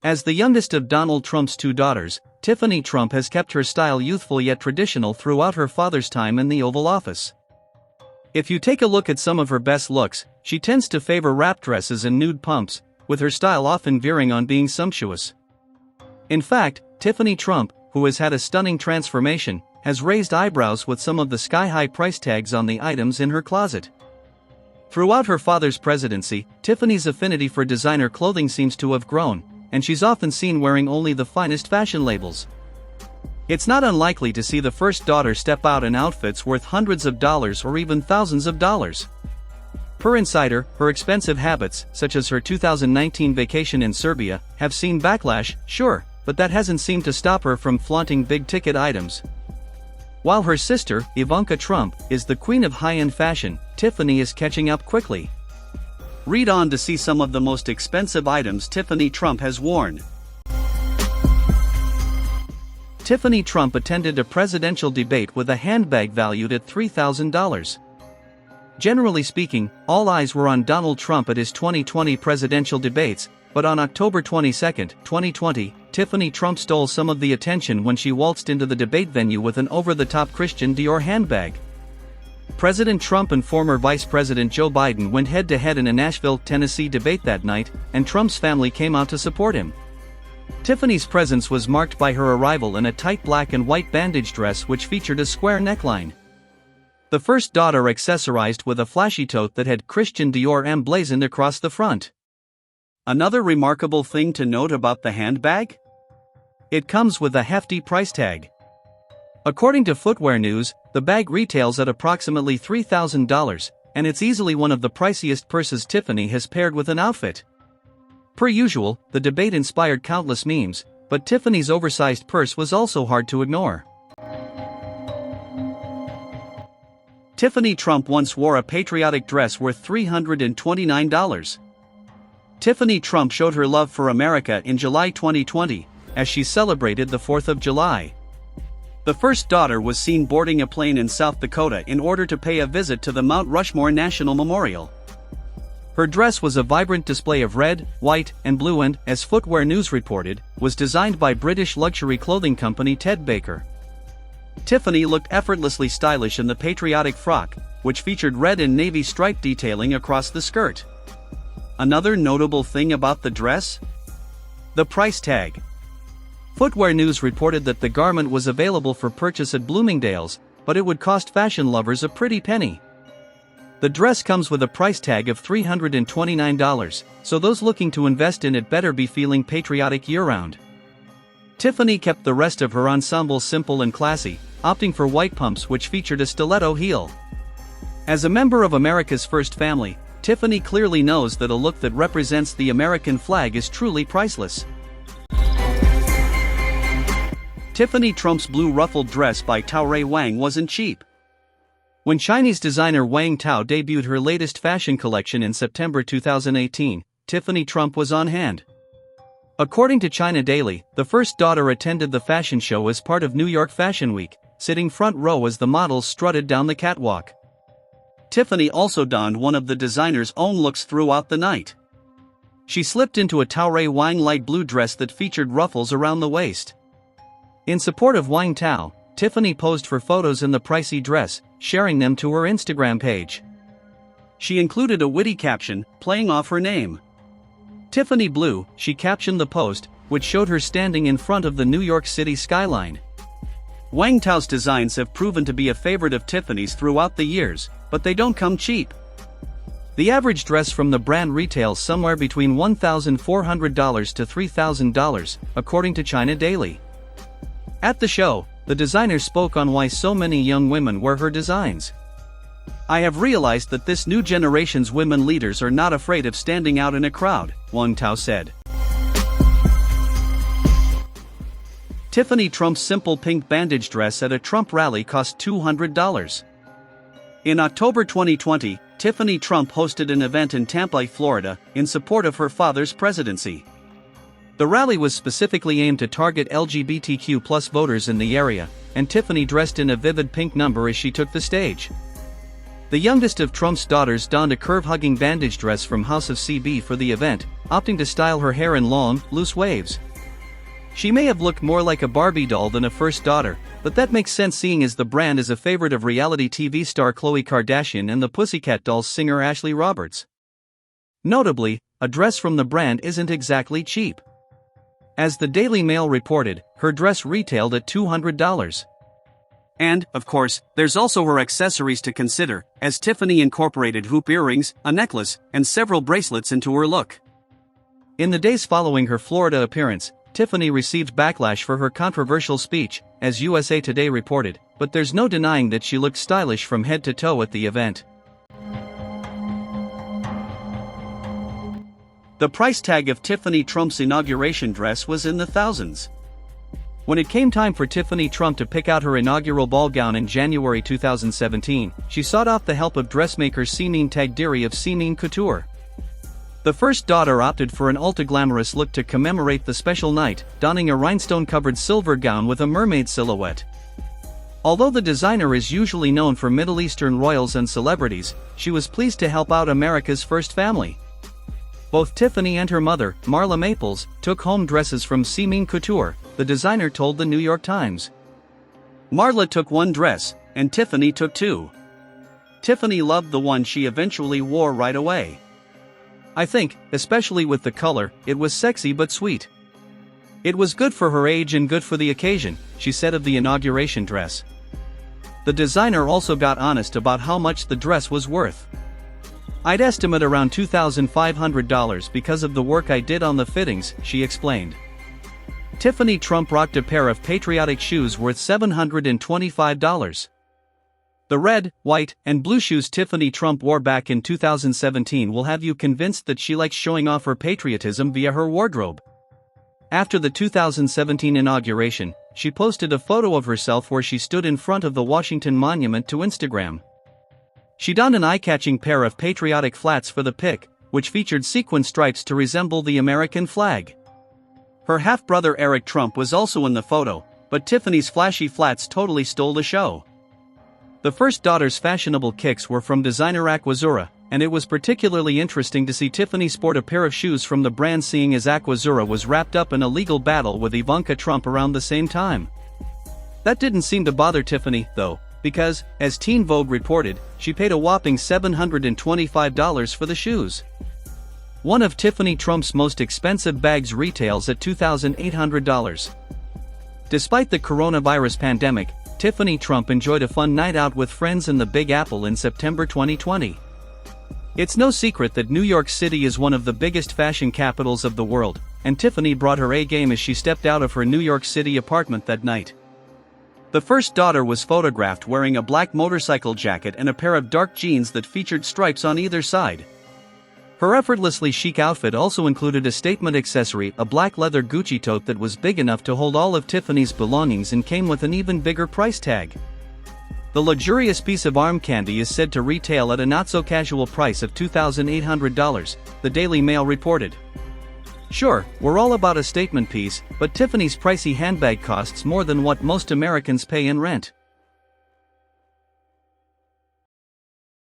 As the youngest of Donald Trump's two daughters, Tiffany Trump has kept her style youthful yet traditional throughout her father's time in the Oval Office. If you take a look at some of her best looks, she tends to favor wrap dresses and nude pumps, with her style often veering on being sumptuous. In fact, Tiffany Trump, who has had a stunning transformation, has raised eyebrows with some of the sky-high price tags on the items in her closet. Throughout her father's presidency, Tiffany's affinity for designer clothing seems to have grown, and she's often seen wearing only the finest fashion labels. It's not unlikely to see the first daughter step out in outfits worth hundreds of dollars or even thousands of dollars. Per Insider, her expensive habits, such as her 2019 vacation in Serbia, have seen backlash, sure, but that hasn't seemed to stop her from flaunting big-ticket items. While her sister, Ivanka Trump, is the queen of high-end fashion, Tiffany is catching up quickly. Read on to see some of the most expensive items Tiffany Trump has worn. Tiffany Trump attended a presidential debate with a handbag valued at $3,000. Generally speaking, all eyes were on Donald Trump at his 2020 presidential debates, but on October 22, 2020, Tiffany Trump stole some of the attention when she waltzed into the debate venue with an over-the-top Christian Dior handbag. President Trump and former Vice President Joe Biden went head-to-head in a Nashville, Tennessee debate that night, and Trump's family came out to support him. Tiffany's presence was marked by her arrival in a tight black and white bandage dress which featured a square neckline. The first daughter accessorized with a flashy tote that had Christian Dior emblazoned across the front. Another remarkable thing to note about the handbag? It comes with a hefty price tag. According to Footwear News, the bag retails at approximately $3,000, and it's easily one of the priciest purses Tiffany has paired with an outfit. Per usual, the debate inspired countless memes, but Tiffany's oversized purse was also hard to ignore. Tiffany Trump once wore a patriotic dress worth $329. Tiffany Trump showed her love for America in July 2020, as she celebrated the 4th of July. The first daughter was seen boarding a plane in South Dakota in order to pay a visit to the Mount Rushmore National Memorial. Her dress was a vibrant display of red, white, and blue and, as Footwear News reported, was designed by British luxury clothing company Ted Baker. Tiffany looked effortlessly stylish in the patriotic frock, which featured red and navy stripe detailing across the skirt. Another notable thing about the dress? The price tag. Footwear News reported that the garment was available for purchase at Bloomingdale's, but it would cost fashion lovers a pretty penny. The dress comes with a price tag of $329, so those looking to invest in it better be feeling patriotic year-round. Tiffany kept the rest of her ensemble simple and classy, opting for white pumps which featured a stiletto heel. As a member of America's first family, Tiffany clearly knows that a look that represents the American flag is truly priceless. Tiffany Trump's blue ruffled dress by Tao Wang wasn't cheap. When Chinese designer Wang Tao debuted her latest fashion collection in September 2018, Tiffany Trump was on hand. According to China Daily, the first daughter attended the fashion show as part of New York Fashion Week, sitting front row as the models strutted down the catwalk. Tiffany also donned one of the designer's own looks throughout the night. She slipped into a Tao Wang light blue dress that featured ruffles around the waist. In support of Wang Tao, Tiffany posed for photos in the pricey dress, sharing them to her Instagram page. She included a witty caption, playing off her name. Tiffany Blue, she captioned the post, which showed her standing in front of the New York City skyline. Wang Tao's designs have proven to be a favorite of Tiffany's throughout the years, but they don't come cheap. The average dress from the brand retails somewhere between $1,400 to $3,000, according to China Daily. At the show, the designer spoke on why so many young women wear her designs. "I have realized that this new generation's women leaders are not afraid of standing out in a crowd," Wang Tao said. Tiffany Trump's simple pink bandage dress at a Trump rally cost $200. In October 2020, Tiffany Trump hosted an event in Tampa, Florida, in support of her father's presidency. The rally was specifically aimed to target LGBTQ+ voters in the area, and Tiffany dressed in a vivid pink number as she took the stage. The youngest of Trump's daughters donned a curve-hugging bandage dress from House of CB for the event, opting to style her hair in long, loose waves. She may have looked more like a Barbie doll than a first daughter, but that makes sense seeing as the brand is a favorite of reality TV star Khloe Kardashian and the Pussycat Dolls singer Ashley Roberts. Notably, a dress from the brand isn't exactly cheap. As the Daily Mail reported, her dress retailed at $200. And, of course, there's also her accessories to consider, as Tiffany incorporated hoop earrings, a necklace, and several bracelets into her look. In the days following her Florida appearance, Tiffany received backlash for her controversial speech, as USA Today reported, but there's no denying that she looked stylish from head to toe at the event. The price tag of Tiffany Trump's inauguration dress was in the thousands. When it came time for Tiffany Trump to pick out her inaugural ball gown in January 2017, she sought out the help of dressmaker Simin Tagdiri of Simin Couture. The first daughter opted for an ultra-glamorous look to commemorate the special night, donning a rhinestone-covered silver gown with a mermaid silhouette. Although the designer is usually known for Middle Eastern royals and celebrities, she was pleased to help out America's first family. Both Tiffany and her mother, Marla Maples, took home dresses from Simin Couture, the designer told the New York Times. Marla took one dress, and Tiffany took two. Tiffany loved the one she eventually wore right away. I think, especially with the color, it was sexy but sweet. It was good for her age and good for the occasion, she said of the inauguration dress. The designer also got honest about how much the dress was worth. I'd estimate around $2,500 because of the work I did on the fittings, she explained. Tiffany Trump rocked a pair of Patriotic shoes worth $725. The red, white, and blue shoes Tiffany Trump wore back in 2017 will have you convinced that she likes showing off her patriotism via her wardrobe. After the 2017 inauguration, she posted a photo of herself where she stood in front of the Washington Monument to Instagram. She donned an eye-catching pair of patriotic flats for the pic, which featured sequin stripes to resemble the American flag. Her half-brother Eric Trump was also in the photo, but Tiffany's flashy flats totally stole the show. The first daughter's fashionable kicks were from designer Aquazzura, and it was particularly interesting to see Tiffany sport a pair of shoes from the brand seeing as Aquazzura was wrapped up in a legal battle with Ivanka Trump around the same time. That didn't seem to bother Tiffany, though, because, as Teen Vogue reported, she paid a whopping $725 for the shoes. One of Tiffany Trump's most expensive bags retails at $2,800. Despite the coronavirus pandemic, Tiffany Trump enjoyed a fun night out with friends in the Big Apple in September 2020. It's no secret that New York City is one of the biggest fashion capitals of the world, and Tiffany brought her A-game as she stepped out of her New York City apartment that night. The first daughter was photographed wearing a black motorcycle jacket and a pair of dark jeans that featured stripes on either side. Her effortlessly chic outfit also included a statement accessory, a black leather Gucci tote that was big enough to hold all of Tiffany's belongings and came with an even bigger price tag. The luxurious piece of arm candy is said to retail at a not-so-casual price of $2,800, the Daily Mail reported. Sure, we're all about a statement piece, but Tiffany's pricey handbag costs more than what most Americans pay in rent.